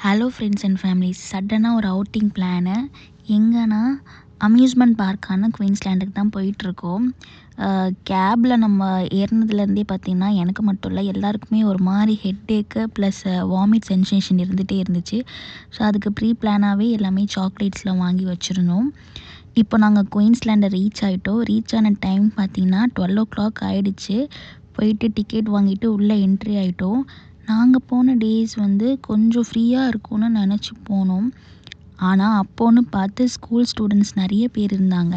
Hello friends and families, சடனாக ஒரு outing plan. எங்கன்னா அம்யூஸ்மெண்ட் பார்க்கான குயின்ஸ்லேண்டுக்கு தான் போயிட்டுருக்கோம். கேபில் நம்ம ஏறினதுலேருந்தே பார்த்திங்கன்னா எனக்கு மட்டும் இல்லை, எல்லாருக்குமே ஒரு மாதிரி ஹெட்டேக்கு ப்ளஸ் வாமிட் சென்சேஷன் இருந்துகிட்டே இருந்துச்சு. ஸோ அதுக்கு ப்ரீ பிளானாகவே எல்லாமே சாக்லேட்ஸ்லாம் வாங்கி வச்சுருந்தோம். இப்போ நாங்கள் குயின்ஸ்லேண்டை ரீச் ஆகிட்டோம். ரீச் ஆன டைம் பார்த்திங்கன்னா 12 ஆகிடுச்சு. போயிட்டு டிக்கெட் வாங்கிட்டு உள்ளே என்ட்ரி ஆகிட்டோம். நாங்கள் போன டேஸ் கொஞ்சம் ஃப்ரீயாக இருக்கும்னு நினச்சி போனோம். ஆனால் அப்போன்னு பார்த்து ஸ்கூல் ஸ்டூடெண்ட்ஸ் நிறைய பேர் இருந்தாங்க.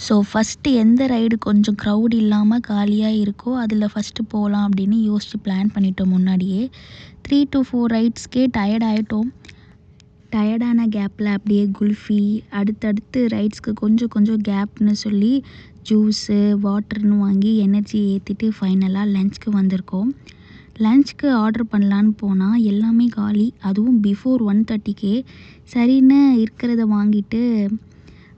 ஸோ ஃபஸ்ட்டு எந்த ரைடு கொஞ்சம் க்ரௌட் இல்லாமல் காலியாக இருக்கோ அதில் ஃபஸ்ட்டு போகலாம் அப்படின்னு யோசித்து பிளான் பண்ணிட்டோம் முன்னாடியே. 3 to 4 ரைட்ஸ்க்கே டயர்ட் ஆகிட்டோம். டயர்டான கேப்பில் அப்படியே குல்ஃபி, அடுத்தடுத்து ரைட்ஸ்க்கு கொஞ்சம் கொஞ்சம் கேப்னு சொல்லி ஜூஸு வாட்டர்னு வாங்கி எனர்ஜி ஏற்றிட்டு ஃபைனலாக லஞ்சுக்கு வந்திருக்கோம். லஞ்சுக்கு ஆர்டர் பண்ணலான்னு போனால் எல்லாமே காலி. அதுவும் பிஃபோர் 1:30க்கே. சரின்னு இருக்கிறத வாங்கிட்டு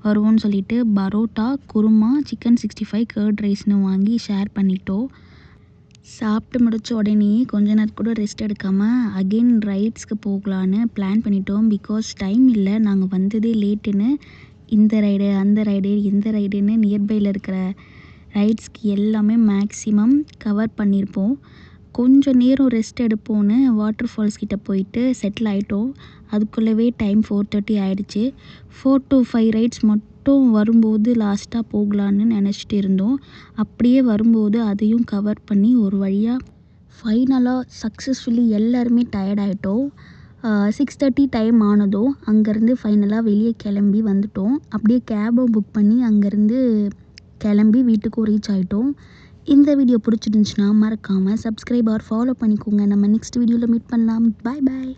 வருவோன்னு சொல்லிட்டு பரோட்டா, குருமா, சிக்கன் 65, கர்ட் ரைஸ்னு வாங்கி ஷேர் பண்ணிட்டோம். சாப்பிட்டு முடித்த உடனே கொஞ்ச நேரம் கூட ரெஸ்ட் எடுக்காமல் அகெயின் ரைட்ஸ்க்கு போகலான்னு பிளான் பண்ணிட்டோம். பிகாஸ் டைம் இல்லை, நாங்கள் வந்ததே லேட்டுன்னு. இந்த ரைடு அந்த ரைடு இந்த ரைடுன்னு நியர்பையில் இருக்கிற ரைட்ஸ்க்கு எல்லாமே மேக்ஸிமம் கவர் பண்ணியிருப்போம். கொஞ்சம் நேரம் ரெஸ்ட் எடுப்போன்னு வாட்டர் ஃபால்ஸ் கிட்டே போயிட்டு செட்டில் ஆகிட்டோம். அதுக்குள்ளவே டைம் 4:30 ஆகிடுச்சு. 4 to 5 ரைட்ஸ் மட்டும் வரும்போது லாஸ்ட்டாக போகலான்னு நினச்சிட்டு இருந்தோம். அப்படியே வரும்போது அதையும் கவர் பண்ணி ஒரு வழியாக ஃபைனலாக சக்ஸஸ்ஃபுல்லி எல்லாருமே டயர்ட் ஆகிட்டோம். 6:30 டைம் ஆனதும் அங்கேருந்து ஃபைனலாக வெளியே கிளம்பி வந்துட்டோம். அப்படியே கேபும் புக் பண்ணி அங்கேருந்து கிளம்பி வீட்டுக்கும் ரீச் ஆகிட்டோம். இந்த வீடியோ பிடிச்சிருந்துச்சுன்னா மறக்காமல் சப்ஸ்கிரைப் ஆர் ஃபாலோ பண்ணிக்கோங்க. நம்ம நெக்ஸ்ட் வீடியோவில் மீட் பண்ணலாம். பாய் பாய்.